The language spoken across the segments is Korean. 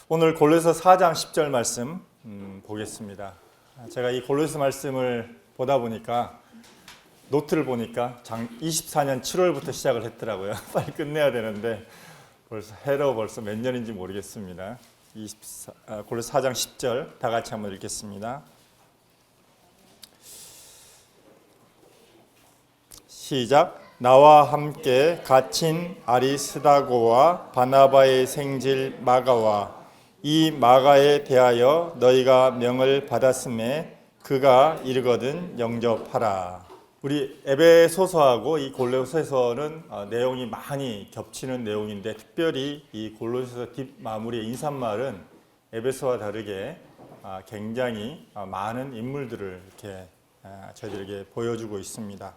오늘 골로새 4장 10절 말씀 보겠습니다. 제가 이 골로새 말씀을 보다 보니까 노트를 보니까 24년 7월부터 시작을 했더라고요. 빨리 끝내야 되는데 벌써 몇 년인지 모르겠습니다. 골로새 4장 10절 다 같이 한번 읽겠습니다. 시작. 나와 함께 갇힌 아리스다고와 바나바의 생질 마가와 이 마가에 대하여 너희가 명을 받았음에 그가 이르거든 영접하라. 우리 에베소서하고 이 골로새서는 내용이 많이 겹치는 내용인데, 특별히 이 골로새서 뒷마무리의 인사말은 에베소와 다르게 굉장히 많은 인물들을 이렇게 저희들에게 보여주고 있습니다.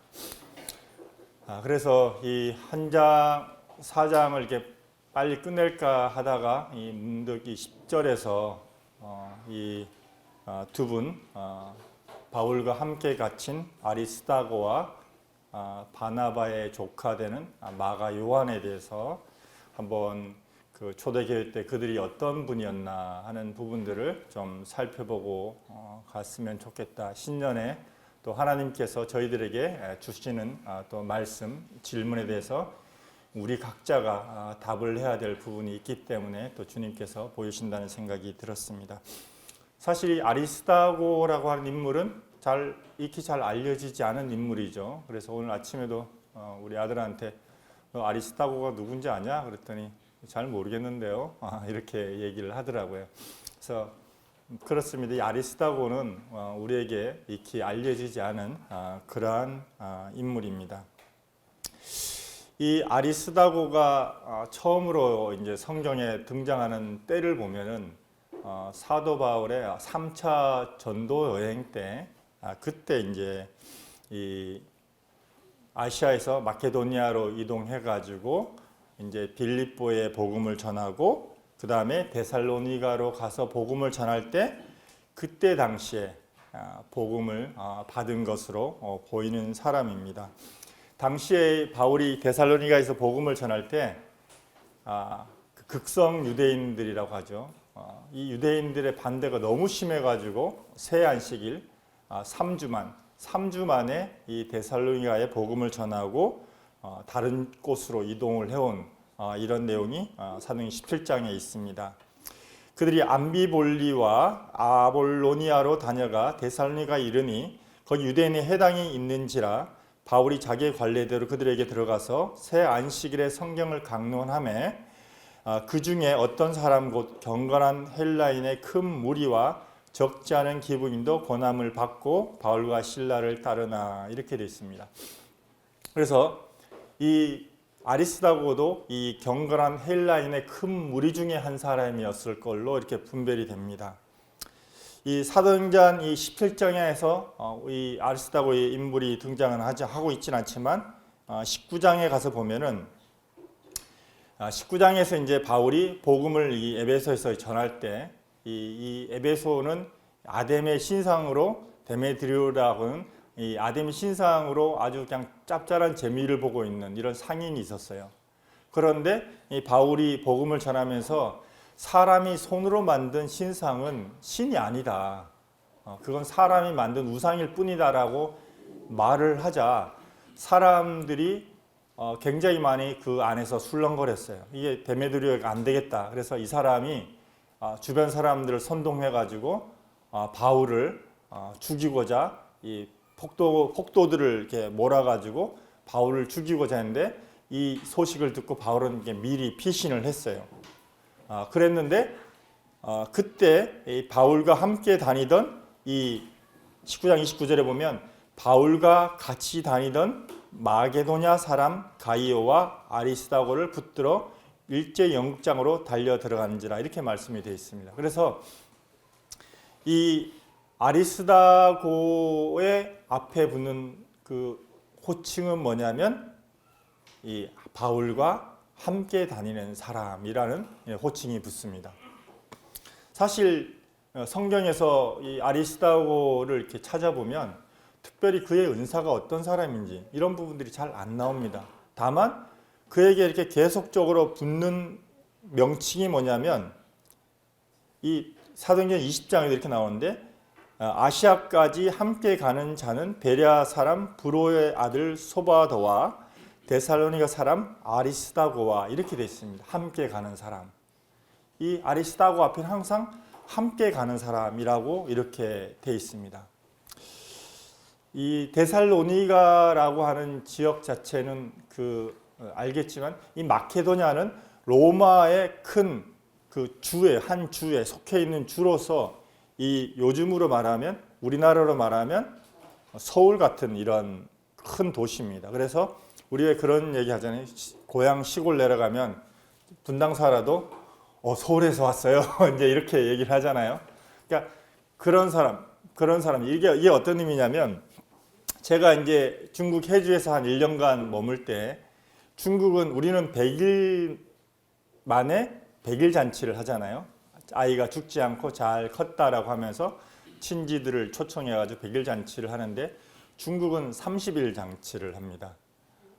그래서 이 한 장, 4장을 이렇게 빨리 끝낼까 하다가 이 문득 이 10절에서 이 두 분, 바울과 함께 갇힌 아리스다고와 바나바의 조카 되는 마가 요한에 대해서 한번 그 초대교회 때 그들이 어떤 분이었나 하는 부분들을 좀 살펴보고 갔으면 좋겠다. 신년에 또 하나님께서 저희들에게 주시는 또 말씀, 질문에 대해서 우리 각자가 답을 해야 될 부분이 있기 때문에 또 주님께서 보이신다는 생각이 들었습니다. 사실 이 아리스다고라고 하는 인물은 익히 잘 알려지지 않은 인물이죠. 그래서 오늘 아침에도 우리 아들한테 너 아리스다고가 누군지 아냐? 그랬더니 잘 모르겠는데요. 이렇게 얘기를 하더라고요. 그래서 그렇습니다. 이 아리스다고는 우리에게 익히 알려지지 않은 그러한 인물입니다. 이 아리스다고가 처음으로 이제 성경에 등장하는 때를 보면은 사도 바울의 3차 전도 여행 때 그때 이제 이 아시아에서 마케도니아로 이동해 가지고 이제 빌립보에 복음을 전하고 그 다음에 데살로니가로 가서 복음을 전할 때 그때 당시에 복음을 받은 것으로 보이는 사람입니다. 당시에 바울이 데살로니가에서 복음을 전할 때 극성 유대인들이라고 하죠. 이 유대인들의 반대가 너무 심해가지고 새 안식일 3주 만에 이 데살로니가에 복음을 전하고 다른 곳으로 이동을 해온 이런 내용이 사도행전 17장에 있습니다. 그들이 암비볼리와 아볼로니아로 다녀가 데살로니가에 이르니 거기 유대인의 해당이 있는지라 바울이 자기의 관례대로 그들에게 들어가서 새 안식일에 성경을 강론하매 그 중에 어떤 사람 곧 경건한 헬라인의 큰 무리와 적지 않은 기브인도 권함을 받고 바울과 실라를 따르나 이렇게 되어 있습니다. 그래서 이 아리스다고도 이 경건한 헬라인의 큰 무리 중에 한 사람이었을 걸로 이렇게 분별이 됩니다. 이 사도행전 이 17장에서 이 아리스다고의 인물이 등장은 하고 있지는 않지만 19장에 가서 보면은 19장에서 이제 바울이 복음을 이 에베소에서 전할 때 이 에베소는 아뎀의 신상으로 데메드리오라고 하는 이 아뎀의 신상으로 아주 그냥 짭짤한 재미를 보고 있는 이런 상인이 있었어요. 그런데 이 바울이 복음을 전하면서 사람이 손으로 만든 신상은 신이 아니다. 그건 사람이 만든 우상일 뿐이다라고 말을 하자 사람들이 굉장히 많이 그 안에서 술렁거렸어요. 이게 데메드리오가 안 되겠다. 그래서 이 사람이 주변 사람들을 선동해가지고 바울을 죽이고자 이 폭도들을 이렇게 몰아가지고 바울을 죽이고자 했는데 이 소식을 듣고 바울은 미리 피신을 했어요. 그랬는데 그때 이 바울과 함께 다니던 이 19장 29절에 보면 바울과 같이 다니던 마게도냐 사람 가이오와 아리스다고를 붙들어 일제 영국장으로 달려 들어간지라 이렇게 말씀이 되어 있습니다. 그래서 이 아리스다고의 앞에 붙는 그 호칭은 뭐냐면 이 바울과 함께 다니는 사람이라는 호칭이 붙습니다. 사실 성경에서 이 아리스다고를 이렇게 찾아보면 특별히 그의 은사가 어떤 사람인지 이런 부분들이 잘 안 나옵니다. 다만 그에게 이렇게 계속적으로 붙는 명칭이 뭐냐면 이 사도행전 20장에 이렇게 나오는데 아시아까지 함께 가는 자는 베레아 사람 브로의 아들 소바더와 데살로니가 사람 아리스다고와 이렇게 되어 있습니다. 함께 가는 사람. 이 아리스다고 앞에는 항상 함께 가는 사람이라고 이렇게 되어 있습니다. 이 데살로니가라고 하는 지역 자체는 알겠지만 이 마케도냐는 로마의 큰 그 주에 한 주에 속해 있는 주로서 이 요즘으로 말하면 우리나라로 말하면 서울 같은 이런 큰 도시입니다. 그래서 우리 왜 그런 얘기 하잖아요. 고향 시골 내려가면 분당 살아도 서울에서 왔어요. 이제 이렇게 얘기를 하잖아요. 그러니까 그런 사람 이게 어떤 의미냐면 제가 이제 중국 해주에서 한 1년간 머물 때 중국은 우리는 100일 만에 100일 잔치를 하잖아요. 아이가 죽지 않고 잘 컸다라고 하면서 친지들을 초청해가지고 100일 잔치를 하는데 중국은 30일 잔치를 합니다.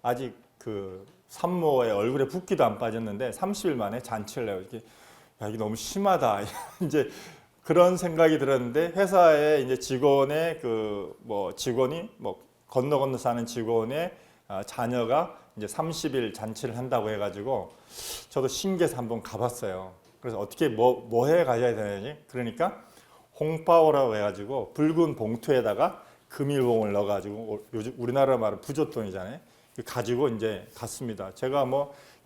아직 그 산모의 얼굴에 붓기도 안 빠졌는데 30일 만에 잔치를 해요. 이게 이게 너무 심하다. 이제 그런 생각이 들었는데 회사에 이제 직원의 직원이 건너 사는 직원의 자녀가 이제 30일 잔치를 한다고 해가지고 저도 신기해서 한번 가봤어요. 그래서 어떻게 뭐 해 가져야 되는지 그러니까 홍파오라고 해가지고 붉은 봉투에다가 금일봉을 넣어가지고 요즘 우리나라 말은 부조돈이잖아요. 가지고 이제 갔습니다. 제가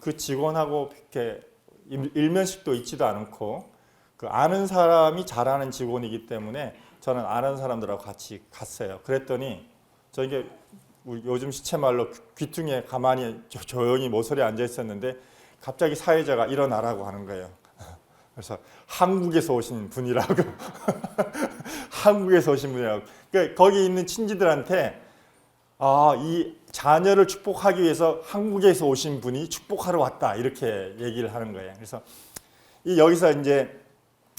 그 직원하고 이렇게 일면식도 있지도 않고 그 아는 사람이 잘하는 직원이기 때문에 저는 아는 사람들하고 같이 갔어요. 그랬더니 저게 요즘 시체말로 귀퉁이에 가만히 조용히 모서리에 앉아 있었는데 갑자기 사회자가 일어나라고 하는 거예요. 그래서 한국에서 오신 분이라고 한국에서 오신 분이라고 그러니까 거기 있는 친지들한테 이 자녀를 축복하기 위해서 한국에서 오신 분이 축복하러 왔다 이렇게 얘기를 하는 거예요. 그래서 여기서 이제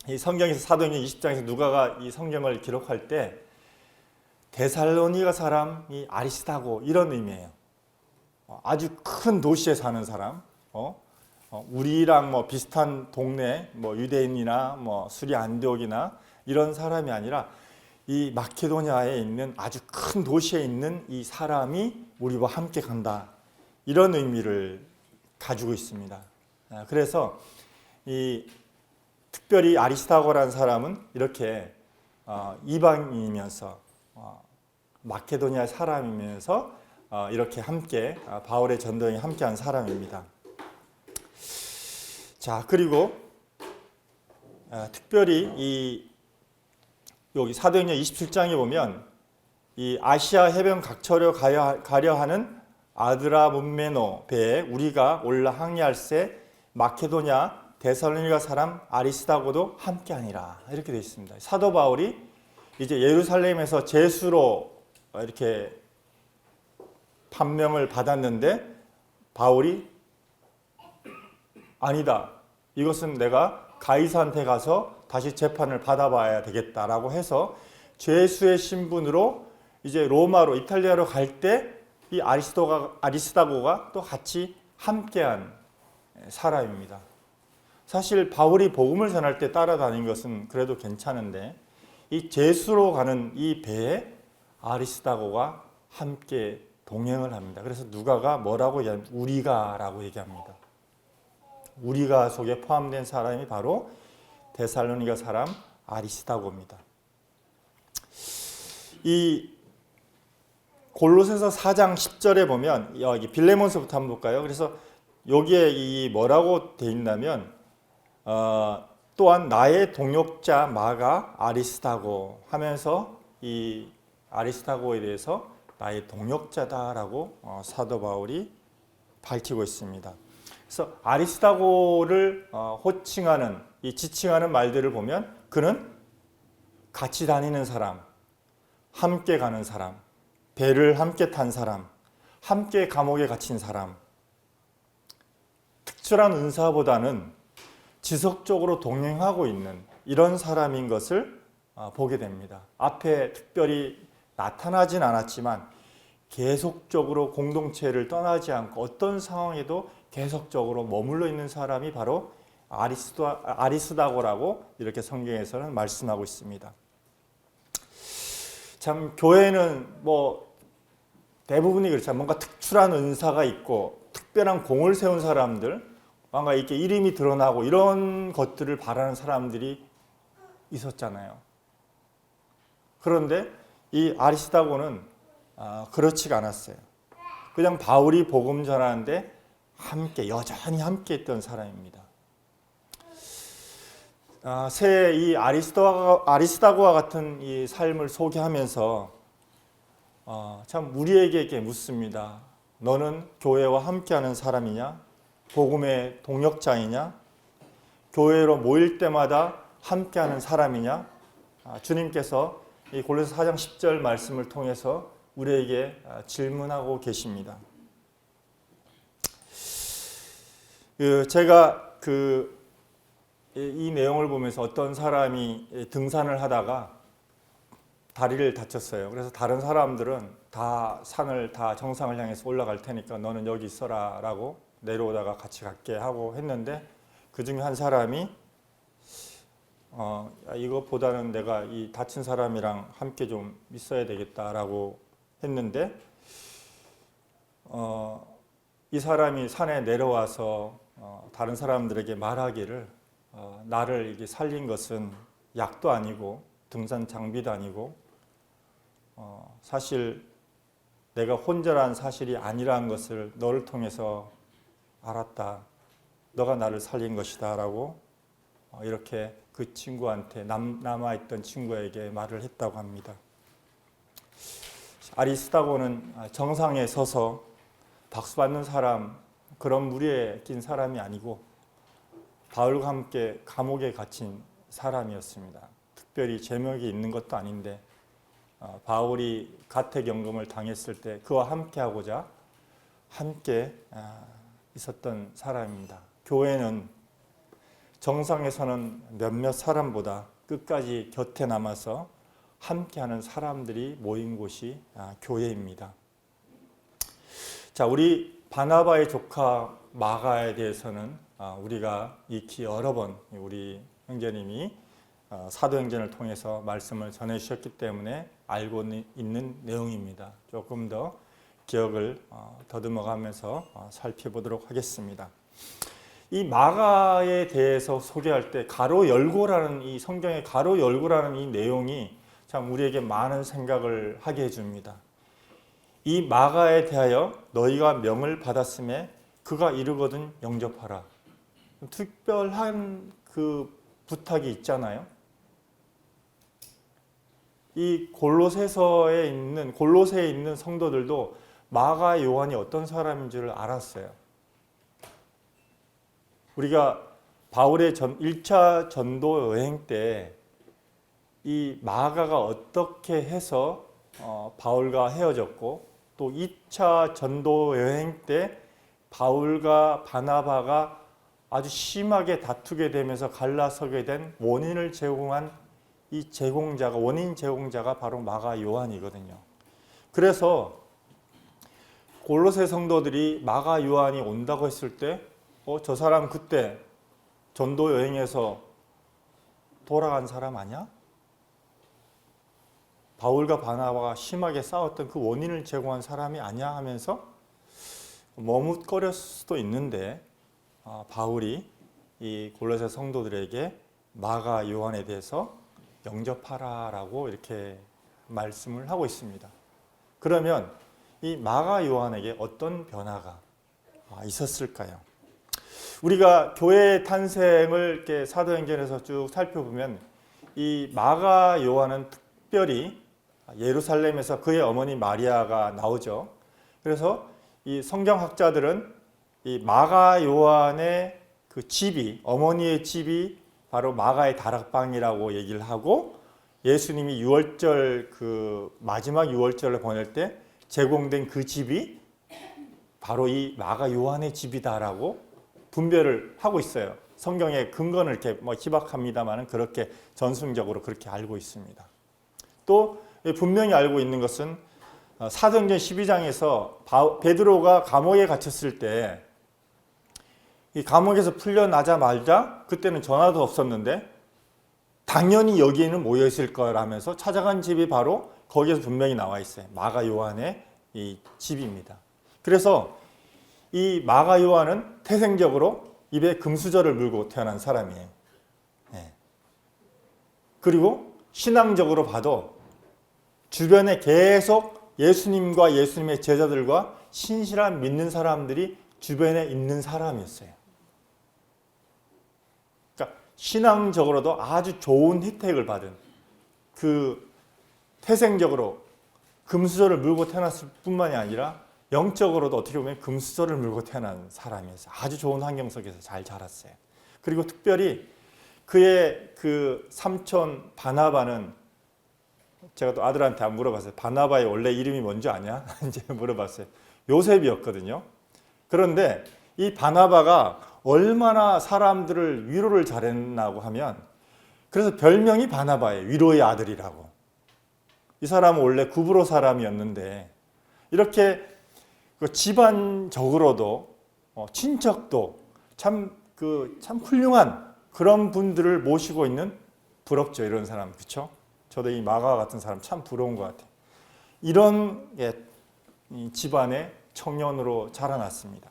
이 성경에서 사도행전 20장에서 누가가 이 성경을 기록할 때 데살로니가 사람이 아리스다고 이런 의미예요. 아주 큰 도시에 사는 사람, 우리랑 비슷한 동네, 유대인이나 수리 안디옥이나 이런 사람이 아니라 이 마케도냐에 있는 아주 큰 도시에 있는 이 사람이 우리와 함께 간다. 이런 의미를 가지고 있습니다. 그래서 특별히 아리스다고라는 사람은 이렇게 이방인이면서 마케도니아 사람이면서 이렇게 함께 바울의 전도에 함께한 사람입니다. 자, 그리고 특별히 여기 사도행전 27장에 보면 이 아시아 해변 각처로 가려 하는 아드라문메노 배에 우리가 올라 항해할새 마케도냐 데살로니가 사람 아리스다고도 함께하니라 이렇게 되어 있습니다. 사도 바울이 이제 예루살렘에서 제수로 이렇게 판명을 받았는데 바울이 아니다. 이것은 내가 가이사한테 가서 다시 재판을 받아봐야 되겠다라고 해서 죄수의 신분으로 이제 로마로 이탈리아로 갈 때 이 아리스다고가 또 같이 함께한 사람입니다. 사실 바울이 복음을 전할 때 따라다닌 것은 그래도 괜찮은데 이 제수로 가는 이 배에 아리스다고가 함께 동행을 합니다. 그래서 누가가 뭐라고 얘기하면 우리가라고 얘기합니다. 우리가 속에 포함된 사람이 바로 데살로니가 사람 아리스다고입니다. 이 골로새서 4장 10절에 보면 여기 빌레몬서부터 한번 볼까요? 그래서 여기에 이 뭐라고 돼 있냐면 또한 나의 동역자 마가 아리스다고 하면서 이 아리스다고에 대해서 나의 동역자다라고 사도 바울이 밝히고 있습니다. 그래서 아리스다고를 호칭하는 이 지칭하는 말들을 보면 그는 같이 다니는 사람, 함께 가는 사람, 배를 함께 탄 사람, 함께 감옥에 갇힌 사람, 특별한 은사보다는 지속적으로 동행하고 있는 이런 사람인 것을 보게 됩니다. 앞에 특별히 나타나진 않았지만 계속적으로 공동체를 떠나지 않고 어떤 상황에도 계속적으로 머물러 있는 사람이 바로 아리스다고라고 이렇게 성경에서는 말씀하고 있습니다. 참 교회는 뭐 대부분이 그렇죠. 뭔가 특출한 은사가 있고 특별한 공을 세운 사람들, 뭔가 이렇게 이름이 드러나고 이런 것들을 바라는 사람들이 있었잖아요. 그런데 이 아리스다고는 그렇지가 않았어요. 그냥 바울이 복음 전하는데 여전히 함께 했던 사람입니다. 새 이 아리스다고와 같은 이 삶을 소개하면서 참 우리에게 이렇게 묻습니다. 너는 교회와 함께하는 사람이냐? 복음의 동역자이냐? 교회로 모일 때마다 함께하는 사람이냐? 주님께서 이 골로새 4장 10절 말씀을 통해서 우리에게 질문하고 계십니다. 제가 이 내용을 보면서 어떤 사람이 등산을 하다가 다리를 다쳤어요. 그래서 다른 사람들은 다 산을 다 정상을 향해서 올라갈 테니까 너는 여기 있어라 라고 내려오다가 같이 갈게 하고 했는데 그 중에 한 사람이 이것보다는 내가 이 다친 사람이랑 함께 좀 있어야 되겠다라고 했는데 이 사람이 산에 내려와서 다른 사람들에게 말하기를 나를 이게 살린 것은 약도 아니고 등산 장비도 아니고 사실 내가 혼자란 사실이 아니라는 것을 너를 통해서 알았다. 너가 나를 살린 것이다 라고 이렇게 그 친구한테 남아있던 친구에게 말을 했다고 합니다. 아리스다고는 정상에 서서 박수 받는 사람, 그런 무리에 낀 사람이 아니고 바울과 함께 감옥에 갇힌 사람이었습니다. 특별히 제목이 있는 것도 아닌데 바울이 가택연금을 당했을 때 그와 함께하고자 함께 있었던 사람입니다. 교회는 정상에서는 몇몇 사람보다 끝까지 곁에 남아서 함께하는 사람들이 모인 곳이 교회입니다. 자, 우리 바나바의 조카 마가에 대해서는 우리가 익히 여러 번 우리 형제님이 사도행전을 통해서 말씀을 전해주셨기 때문에 알고 있는 내용입니다. 조금 더 기억을 더듬어가면서 살펴보도록 하겠습니다. 이 마가에 대해서 소개할 때 가로 열고라는 이 성경의 가로 열고라는 이 내용이 참 우리에게 많은 생각을 하게 해줍니다. 이 마가에 대하여 너희가 명을 받았음에 그가 이르거든 영접하라. 특별한 그 부탁이 있잖아요. 이 골로새에 있는 성도들도 마가 요한이 어떤 사람인 줄 알았어요. 우리가 바울의 1차 전도 여행 때 이 마가가 어떻게 해서 바울과 헤어졌고 또 2차 전도 여행 때 바울과 바나바가 아주 심하게 다투게 되면서 갈라서게 된 원인을 제공한 이 원인 제공자가 바로 마가 요한이거든요. 그래서 골로새 성도들이 마가 요한이 온다고 했을 때 저 사람 그때 전도 여행에서 돌아간 사람 아니야? 바울과 바나바가 심하게 싸웠던 그 원인을 제공한 사람이 아니야 하면서 머뭇거렸을 수도 있는데 바울이 이 골로새 성도들에게 마가 요한에 대해서 영접하라라고 이렇게 말씀을 하고 있습니다. 그러면 이 마가 요한에게 어떤 변화가 있었을까요? 우리가 교회의 탄생을 이렇게 사도행전에서 쭉 살펴보면 이 마가 요한은 특별히 예루살렘에서 그의 어머니 마리아가 나오죠. 그래서 이 성경학자들은 이 마가 요한의 그 집이, 어머니의 집이 바로 마가의 다락방이라고 얘기를 하고 예수님이 유월절 그 마지막 유월절을 보낼 때 제공된 그 집이 바로 이 마가 요한의 집이다라고 분별을 하고 있어요. 성경의 근거는 이렇게 희박합니다만은 그렇게 전승적으로 그렇게 알고 있습니다. 또 분명히 알고 있는 것은 사도행전 12장에서 베드로가 감옥에 갇혔을 때 이 감옥에서 풀려나자마자 그때는 전화도 없었는데 당연히 여기에는 모여 있을 거라면서 찾아간 집이 바로 거기에서 분명히 나와 있어요. 마가 요한의 이 집입니다. 그래서 이 마가 요한은 태생적으로 입에 금수저를 물고 태어난 사람이에요. 네. 그리고 신앙적으로 봐도 주변에 계속 예수님과 예수님의 제자들과 신실한 믿는 사람들이 주변에 있는 사람이었어요. 그러니까 신앙적으로도 아주 좋은 혜택을 받은, 그 태생적으로 금수저를 물고 태어났을 뿐만이 아니라 영적으로도 어떻게 보면 금수저를 물고 태어난 사람이었어요. 아주 좋은 환경 속에서 잘 자랐어요. 그리고 특별히 그의 그 삼촌 바나바는, 제가 또 아들한테 물어봤어요. 바나바의 원래 이름이 뭔지 아냐? 이제 물어봤어요. 요셉이었거든요. 그런데 이 바나바가 얼마나 사람들을 위로를 잘했나고 하면, 그래서 별명이 바나바예요. 위로의 아들이라고. 이 사람은 원래 구브로 사람이었는데 이렇게 집안적으로도 친척도 참 훌륭한 그런 분들을 모시고 있는, 부럽죠, 이런 사람. 그렇죠? 저도 이 마가 같은 사람 참 부러운 것 같아요. 이런 집안의 청년으로 자라났습니다.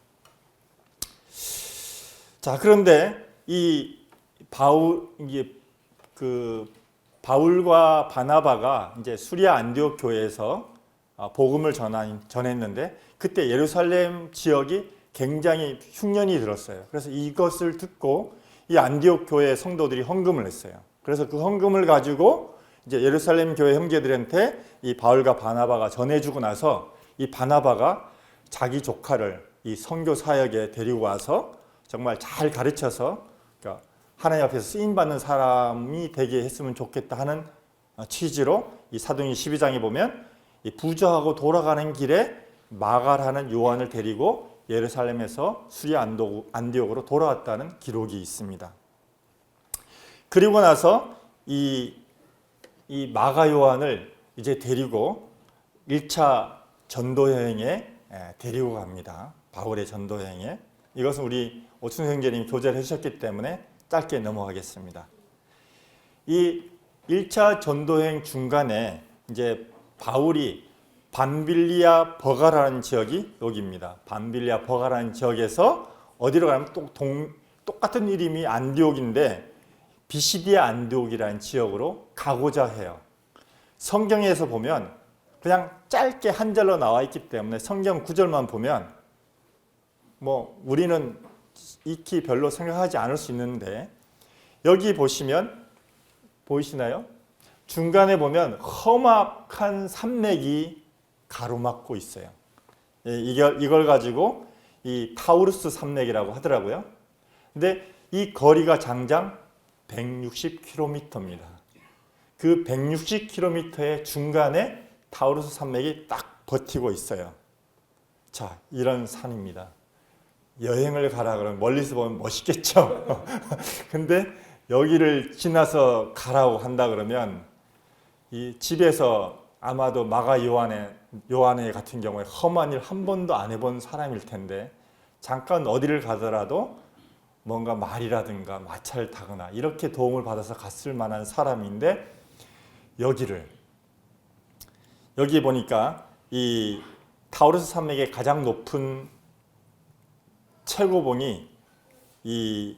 자, 그런데 이 바울과 바나바가 이제 수리아 안디옥 교회에서 복음을 전했는데 그때 예루살렘 지역이 굉장히 흉년이 들었어요. 그래서 이것을 듣고 이 안디옥 교회 성도들이 헌금을 했어요. 그래서 그 헌금을 가지고 이제 예루살렘 교회 형제들한테 이 바울과 바나바가 전해주고 나서 이 바나바가 자기 조카를 이 선교 사역에 데리고 와서 정말 잘 가르쳐서, 그러니까 하나님 앞에서 쓰임받는 사람이 되게 했으면 좋겠다 하는 취지로 이 사도행전 12장에 보면 이 부조하고 돌아가는 길에 마가라는 요한을 데리고 예루살렘에서 수리아 안디옥으로 돌아왔다는 기록이 있습니다. 그리고 나서 이 마가 요한을 이제 데리고 1차 전도여행에 데리고 갑니다. 바울의 전도여행에. 이것은 우리 오춘 선생님이 교재를 해주셨기 때문에 짧게 넘어가겠습니다. 이 1차 전도여행 중간에 이제 바울이 밤빌리아 버가라는 지역이 여기입니다. 밤빌리아 버가라는 지역에서 어디로 가면 똑같은 이름이 안디옥인데 비시디아 안디옥이라는 지역으로 가고자 해요. 성경에서 보면 그냥 짧게 한 절로 나와 있기 때문에 성경 구절만 보면 뭐 우리는 익히 별로 생각하지 않을 수 있는데, 여기 보시면 보이시나요? 중간에 보면 험악한 산맥이 가로막고 있어요. 이걸 가지고 이 타우루스 산맥이라고 하더라고요. 근데 이 거리가 장장 160km입니다. 그 160km의 중간에 타우루스 산맥이 딱 버티고 있어요. 자, 이런 산입니다. 여행을 가라 그러면 멀리서 보면 멋있겠죠. 근데 여기를 지나서 가라고 한다 그러면 이 집에서 아마도 마가 요한의 같은 경우에 험한 일 한 번도 안 해본 사람일 텐데 잠깐 어디를 가더라도 뭔가 말이라든가 마차를 타거나 이렇게 도움을 받아서 갔을 만한 사람인데, 여기 보니까 이 타우루스 산맥의 가장 높은 최고봉이 이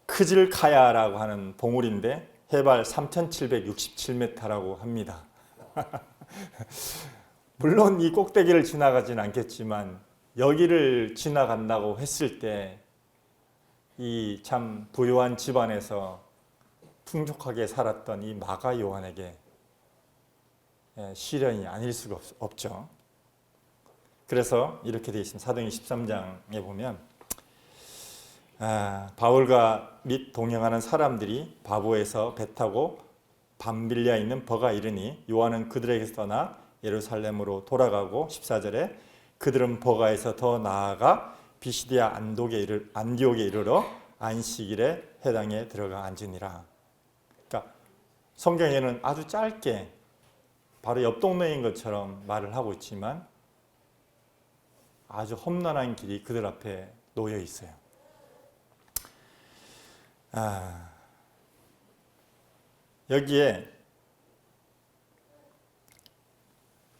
크질카야라고 하는 봉우리인데 해발 3,767m라고 합니다. 물론 이 꼭대기를 지나가진 않겠지만 여기를 지나간다고 했을 때 이 참 부유한 집안에서 풍족하게 살았던 이 마가 요한에게 시련이 아닐 수가 없죠. 그래서 이렇게 되어 있습니다. 사도행전 13장에 보면 바울과 및 동행하는 사람들이 바보에서 배 타고 밤빌리아에 있는 버가 이르니 요한은 그들에게서 떠나 예루살렘으로 돌아가고, 14절에 그들은 버가에서 더 나아가 비시디아 안디옥에 이르러 안식일에 회당에 들어가 앉으니라. 그러니까 성경에는 아주 짧게 바로 옆 동네인 것처럼 말을 하고 있지만 아주 험난한 길이 그들 앞에 놓여 있어요. 여기에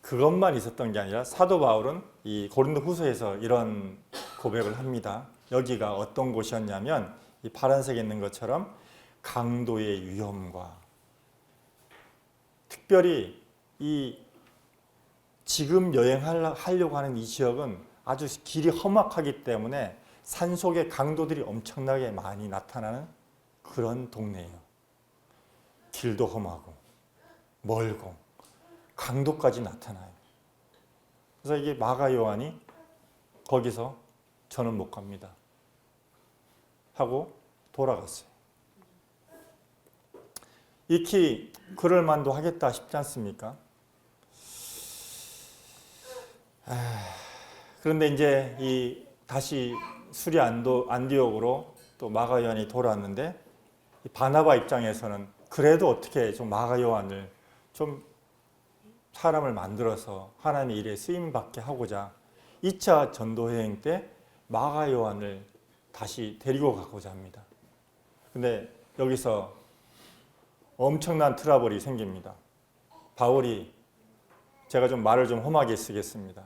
그것만 있었던 게 아니라 사도 바울은 이 고린도 후서에서 이런 고백을 합니다. 여기가 어떤 곳이었냐면 이 파란색에 있는 것처럼 강도의 위험과 특별히 이 지금 여행하려고 하는 이 지역은 아주 길이 험악하기 때문에 산속에 강도들이 엄청나게 많이 나타나는 그런 동네예요. 길도 험하고 멀고 강도까지 나타나요. 그래서 이게 마가 요한이 거기서 저는 못 갑니다 하고 돌아갔어요. 익히 그럴 만도 하겠다 싶지 않습니까? 그런데 이제 다시 수리 안디옥으로 또 마가 요한이 돌아왔는데 바나바 입장에서는 그래도 어떻게 좀 마가 요한을 좀 사람을 만들어서 하나님의 일에 쓰임 받게 하고자 2차 전도여행 때 마가 요한을 다시 데리고 가고자 합니다. 근데 여기서 엄청난 트러블이 생깁니다. 바울이 제가 좀 말을 좀 험하게 쓰겠습니다.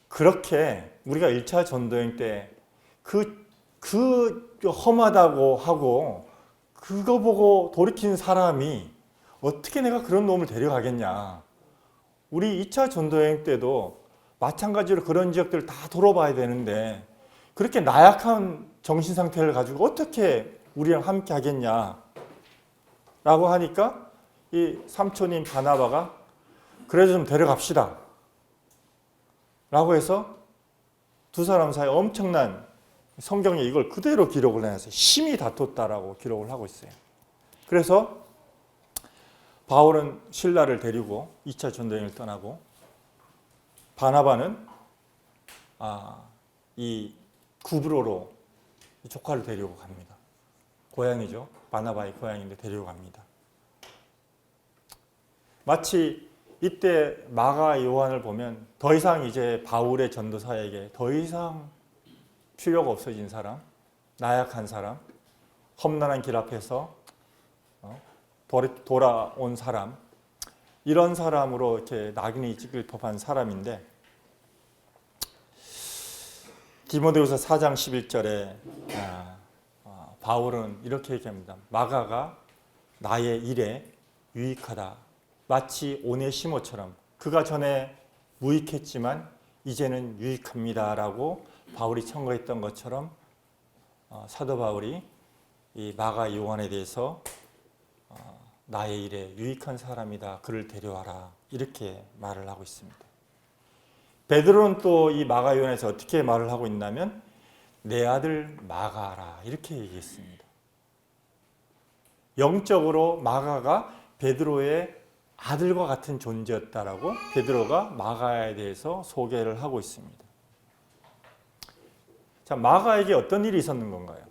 그렇게 우리가 1차 전도여행 때 그 험하다고 하고 그거 보고 돌이킨 사람이 어떻게 내가 그런 놈을 데려가겠냐. 우리 2차 전도여행 때도 마찬가지로 그런 지역들을 다 돌아봐야 되는데 그렇게 나약한 정신 상태를 가지고 어떻게 우리랑 함께 하겠냐 라고 하니까 이 삼촌인 바나바가 그래도 좀 데려갑시다 라고 해서 두 사람 사이에 엄청난 성경에 이걸 그대로 기록을 해놨어요. 심히 다퉜다라고 기록을 하고 있어요. 그래서 바울은 실라를 데리고 2차 전도여행을 떠나고 바나바는 이 구브로로 조카를 데리고 갑니다. 고향이죠. 바나바의 고향인데 데리고 갑니다. 마치 이때 마가 요한을 보면 더 이상 이제 바울의 전도사에게 더 이상 필요가 없어진 사람, 나약한 사람, 험난한 길 앞에서 돌아온 사람, 이런 사람으로 이렇게 낙인이 찍힐 법한 사람인데 디모데후서 4장 11절에 바울은 이렇게 얘기합니다. 마가가 나의 일에 유익하다. 마치 오네시모처럼 그가 전에 무익했지만 이제는 유익합니다 라고 바울이 청구했던 것처럼 사도 바울이 이 마가 요한에 대해서 나의 일에 유익한 사람이다. 그를 데려와라. 이렇게 말을 하고 있습니다. 베드로는 또 이 마가 요한에서 어떻게 말을 하고 있냐면 내 아들 마가라 이렇게 얘기했습니다. 영적으로 마가가 베드로의 아들과 같은 존재였다라고 베드로가 마가에 대해서 소개를 하고 있습니다. 자, 마가에게 어떤 일이 있었는 건가요?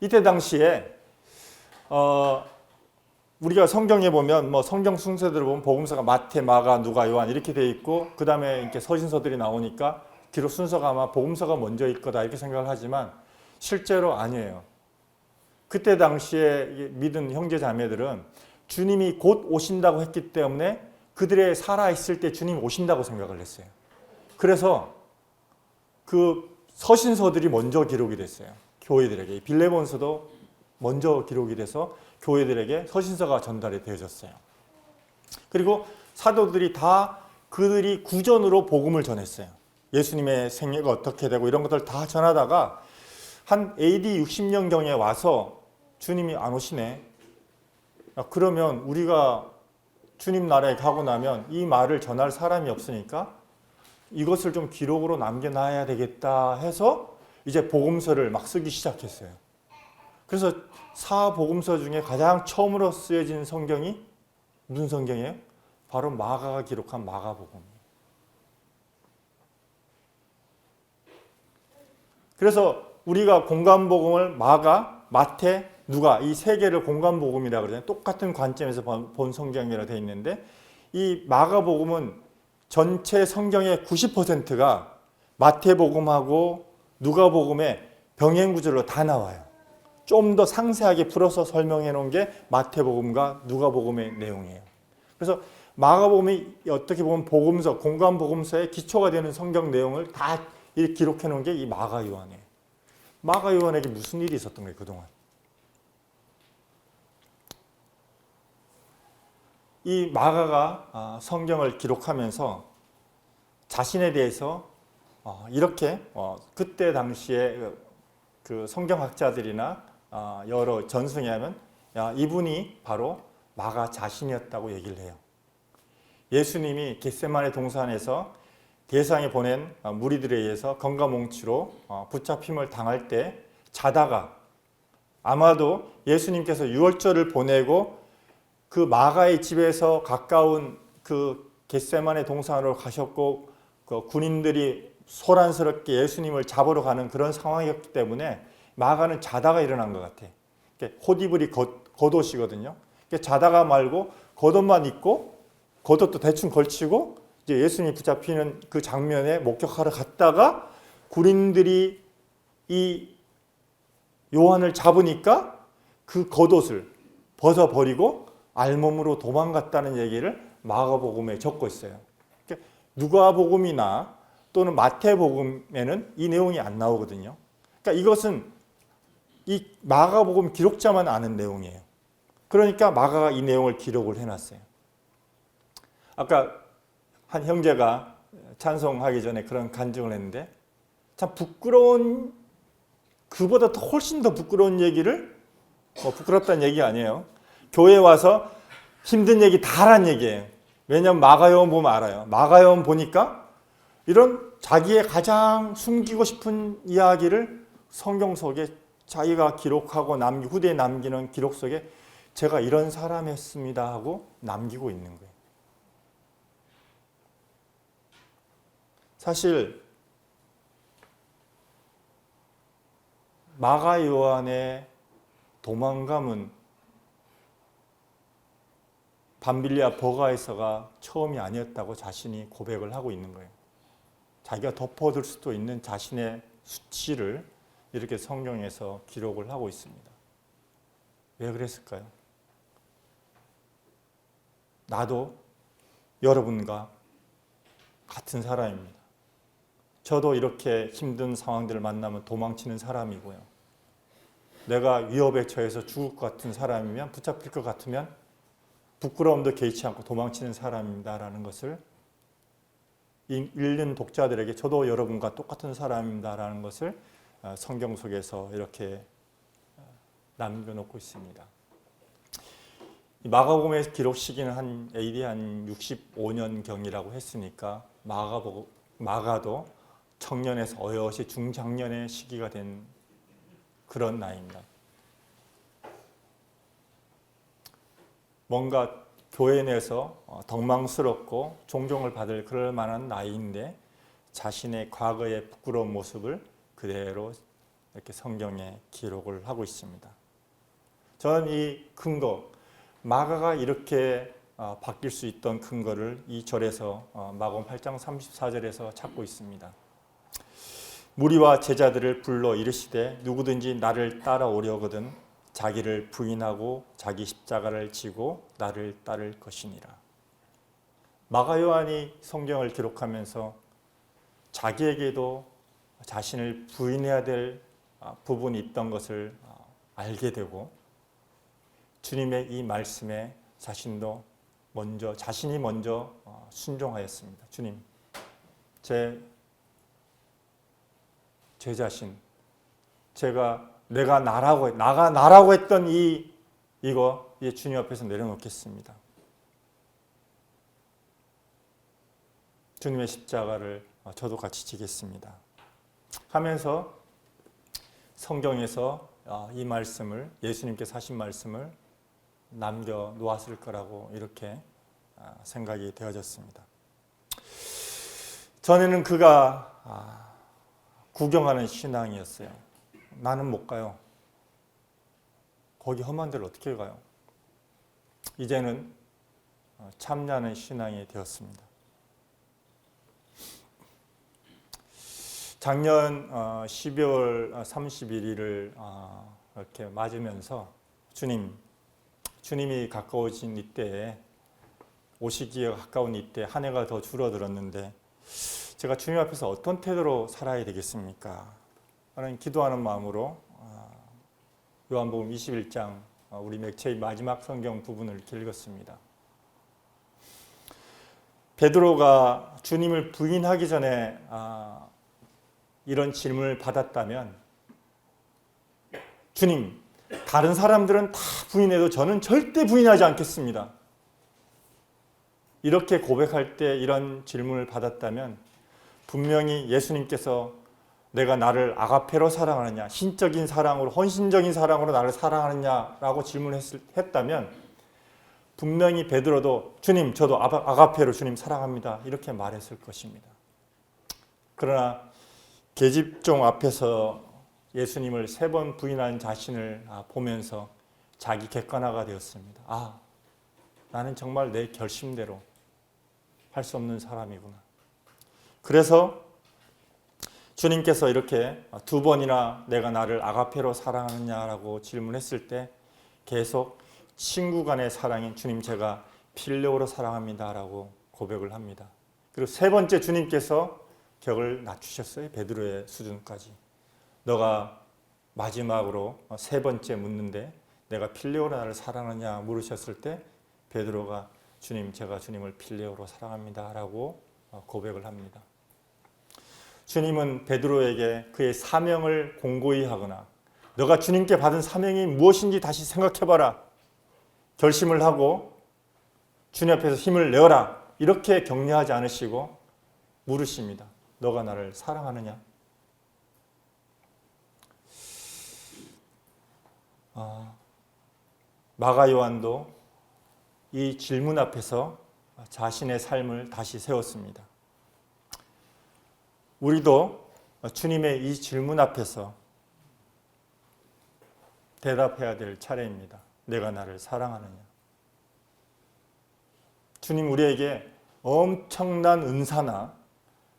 이때 당시에 우리가 성경에 보면 성경 순서대로 보면 복음서가 마태, 마가, 누가, 요한 이렇게 돼 있고 그 다음에 이렇게 서신서들이 나오니까 기록 순서가 아마 복음서가 먼저일 거다 이렇게 생각을 하지만 실제로 아니에요. 그때 당시에 믿은 형제 자매들은 주님이 곧 오신다고 했기 때문에 그들의 살아있을 때 주님이 오신다고 생각을 했어요. 그래서 그 서신서들이 먼저 기록이 됐어요. 교회들에게. 빌레몬서도 먼저 기록이 돼서 교회들에게 서신서가 전달이 되어졌어요. 그리고 사도들이 다 그들이 구전으로 복음을 전했어요. 예수님의 생애가 어떻게 되고 이런 것들 다 전하다가 한 AD 60년경에 와서 주님이 안 오시네. 그러면 우리가 주님 나라에 가고 나면 이 말을 전할 사람이 없으니까 이것을 좀 기록으로 남겨놔야 되겠다 해서 이제 복음서를 막 쓰기 시작했어요. 그래서 사복음서 중에 가장 처음으로 쓰여진 성경이 무슨 성경이에요? 바로 마가가 기록한 마가복음. 그래서 우리가 공간복음을 마가, 마태, 누가 이 세 개를 공간복음이라고 그러잖아요. 똑같은 관점에서 본 성경이라고 되어 있는데 이 마가복음은 전체 성경의 90%가 마태복음하고 누가복음의 병행 구절로 다 나와요. 좀 더 상세하게 풀어서 설명해 놓은 게 마태복음과 누가복음의 내용이에요. 그래서 마가복음이 어떻게 보면 복음서, 공간 복음서의 기초가 되는 성경 내용을 다 이렇게 기록해 놓은 게 이 마가 요한이에요. 마가 요한에게 무슨 일이 있었던 거예요, 그동안? 이 마가가 성경을 기록하면서 자신에 대해서 이렇게 그때 당시에 그 성경학자들이나 여러 전승에 하면 이분이 바로 마가 자신이었다고 얘기를 해요. 예수님이 겟세마네 동산에서 대상에 보낸 무리들에 의해서 건가몽치로 붙잡힘을 당할 때 자다가 아마도 예수님께서 유월절을 보내고 그 마가의 집에서 가까운 그 겟세마네 동산으로 가셨고 그 군인들이 소란스럽게 예수님을 잡으러 가는 그런 상황이었기 때문에 마가는 자다가 일어난 것 같아. 호디브리 겉옷이거든요. 자다가 말고 겉옷만 입고 겉옷도 대충 걸치고 이제 예수님이 붙잡히는 그 장면에 목격하러 갔다가 군인들이 이 요한을 잡으니까 그 겉옷을 벗어버리고 알몸으로 도망갔다는 얘기를 마가복음에 적고 있어요. 누가복음이나 또는 마태복음에는 이 내용이 안 나오거든요. 그러니까 이것은 이 마가복음 기록자만 아는 내용이에요. 그러니까 마가가 이 내용을 기록을 해놨어요. 아까 한 형제가 찬송하기 전에 그런 간증을 했는데 참 부끄러운, 그보다 더 훨씬 더 부끄러운 얘기를, 부끄럽다는 얘기 아니에요. 교회에 와서 힘든 얘기 다 하란 얘기예요. 왜냐하면 마가요한 보면 알아요. 마가요한 보니까 이런 자기의 가장 숨기고 싶은 이야기를 성경 속에 자기가 기록하고 후대에 남기는 기록 속에 제가 이런 사람이었습니다 하고 남기고 있는 거예요. 사실 마가 요한의 도망감은 밤빌리아 버가에서가 처음이 아니었다고 자신이 고백을 하고 있는 거예요. 자기가 덮어둘 수도 있는 자신의 수치를 이렇게 성경에서 기록을 하고 있습니다. 왜 그랬을까요? 나도 여러분과 같은 사람입니다. 저도 이렇게 힘든 상황들을 만나면 도망치는 사람이고요. 내가 위협에 처해서 죽을 것 같은 사람이면, 붙잡힐 것 같으면 부끄러움도 개의치 않고 도망치는 사람입니다라는 것을 읽는 독자들에게 저도 여러분과 똑같은 사람입니다라는 것을 성경 속에서 이렇게 남겨놓고 있습니다. 마가복음의 기록 시기는 한 AD 한 65년경이라고 했으니까 마가도 청년에서 어여시 중장년의 시기가 된 그런 나이입니다. 뭔가 교회 내에서 덕망스럽고 존경을 받을 그럴 만한 나이인데 자신의 과거의 부끄러운 모습을 그대로 이렇게 성경에 기록을 하고 있습니다. 저는 이 근거, 마가가 이렇게 바뀔 수 있던 근거를 이 절에서 마가복음 8장 34절에서 찾고 있습니다. 무리와 제자들을 불러 이르시되 누구든지 나를 따라오려거든 자기를 부인하고 자기 십자가를 지고 나를 따를 것이니라. 마가 요한이 성경을 기록하면서 자기에게도 자신을 부인해야 될 부분이 있던 것을 알게 되고 주님의 이 말씀에 자신이 먼저 순종하였습니다. 주님, 제 자신, 내가 나라고 했던 이거 이제 주님 앞에서 내려놓겠습니다. 주님의 십자가를 저도 같이 지겠습니다. 하면서 성경에서 이 말씀을, 예수님께서 하신 말씀을 남겨 놓았을 거라고 이렇게 생각이 되어졌습니다. 전에는 그가 구경하는 신앙이었어요. 나는 못 가요. 거기 험한 데를 어떻게 가요? 이제는 참냐는 신앙이 되었습니다. 작년 12월 31일을 이렇게 맞으면서 주님이 가까워진 이때에 오시기에 가까운 이때 한 해가 더 줄어들었는데 제가 주님 앞에서 어떤 태도로 살아야 되겠습니까? 하는 기도하는 마음으로 요한복음 21장 우리 맥체의 마지막 성경 부분을 이렇게 읽었습니다. 베드로가 주님을 부인하기 전에 이런 질문을 받았다면 주님, 다른 사람들은 다 부인해도 저는 절대 부인하지 않겠습니다. 이렇게 고백할 때 이런 질문을 받았다면 분명히 예수님께서 내가 나를 아가페로 사랑하느냐, 신적인 사랑으로, 헌신적인 사랑으로 나를 사랑하느냐라고 질문했다면 분명히 베드로도 주님, 저도 아가페로 주님 사랑합니다. 이렇게 말했을 것입니다. 그러나 계집종 앞에서 예수님을 3번 부인한 자신을 보면서 자기 객관화가 되었습니다. 나는 정말 내 결심대로 할 수 없는 사람이구나. 그래서 주님께서 이렇게 2번이나 내가 나를 아가페로 사랑하느냐라고 질문했을 때 계속 친구 간의 사랑인 주님, 제가 필레오로 사랑합니다라고 고백을 합니다. 그리고 3번째 주님께서 격을 낮추셨어요. 베드로의 수준까지. 너가 마지막으로 3번째 묻는데 내가 필레오로 나를 사랑하느냐 물으셨을 때 베드로가 주님, 제가 주님을 필레오로 사랑합니다라고 고백을 합니다. 주님은 베드로에게 그의 사명을 공고히 하거나 너가 주님께 받은 사명이 무엇인지 다시 생각해봐라, 결심을 하고 주님 앞에서 힘을 내어라, 이렇게 격려하지 않으시고 물으십니다. 너가 나를 사랑하느냐? 마가 요한도 이 질문 앞에서 자신의 삶을 다시 세웠습니다. 우리도 주님의 이 질문 앞에서 대답해야 될 차례입니다. 내가 나를 사랑하느냐? 주님 우리에게 엄청난 은사나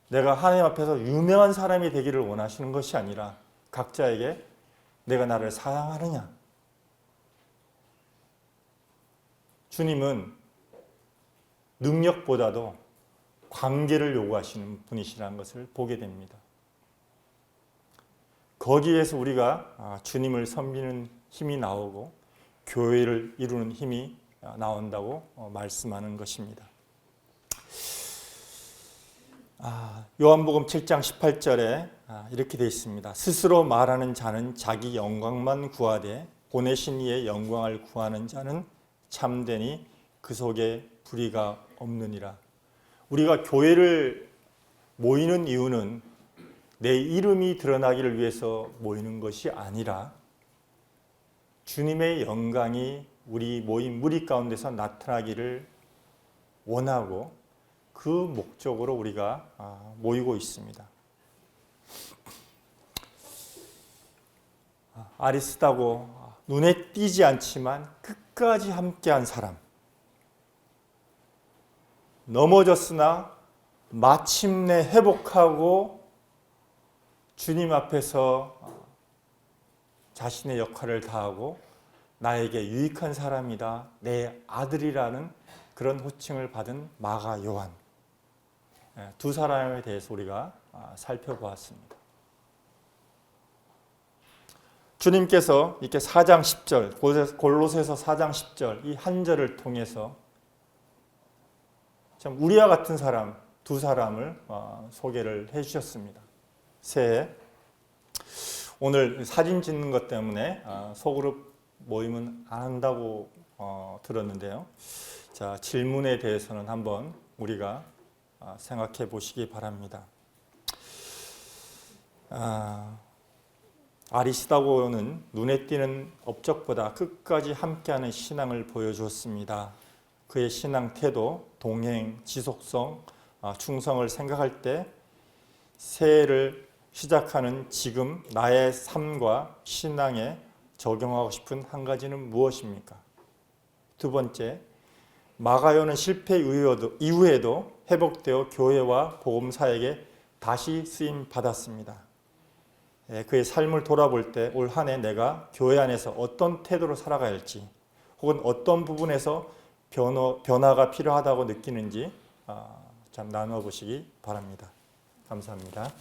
내가 하나님 앞에서 유명한 사람이 되기를 원하시는 것이 아니라 각자에게 내가 나를 사랑하느냐? 주님은 능력보다도 관계를 요구하시는 분이시라는 것을 보게 됩니다. 거기에서 우리가 주님을 섬기는 힘이 나오고 교회를 이루는 힘이 나온다고 말씀하는 것입니다. 요한복음 7장 18절에 이렇게 되어 있습니다. 스스로 말하는 자는 자기 영광만 구하되 보내신 이의 영광을 구하는 자는 참되니 그 속에 불의가 없느니라. 우리가 교회를 모이는 이유는 내 이름이 드러나기를 위해서 모이는 것이 아니라 주님의 영광이 우리 모인 무리 가운데서 나타나기를 원하고 그 목적으로 우리가 모이고 있습니다. 아리스다고 눈에 띄지 않지만 끝까지 함께한 사람, 넘어졌으나 마침내 회복하고 주님 앞에서 자신의 역할을 다하고 나에게 유익한 사람이다, 내 아들이라는 그런 호칭을 받은 마가 요한, 두 사람에 대해서 우리가 살펴보았습니다. 주님께서 이렇게 4장 10절, 골로새서 4장 10절 이 한 절을 통해서 참 우리와 같은 사람 두 사람을 소개를 해주셨습니다. 새해 오늘 사진 찍는 것 때문에 소그룹 모임은 안 한다고 들었는데요. 자, 질문에 대해서는 한번 우리가 생각해 보시기 바랍니다. 아리스다고는 눈에 띄는 업적보다 끝까지 함께하는 신앙을 보여주었습니다. 그의 신앙 태도, 동행, 지속성, 충성을 생각할 때 새해를 시작하는 지금 나의 삶과 신앙에 적용하고 싶은 한 가지는 무엇입니까? 두 번째, 마가요는 실패 이후에도 회복되어 교회와 복음사에게 다시 쓰임 받았습니다. 그의 삶을 돌아볼 때 올 한 해 내가 교회 안에서 어떤 태도로 살아가야 할지 혹은 어떤 부분에서 변화가 필요하다고 느끼는지 참 나누어 보시기 바랍니다. 감사합니다.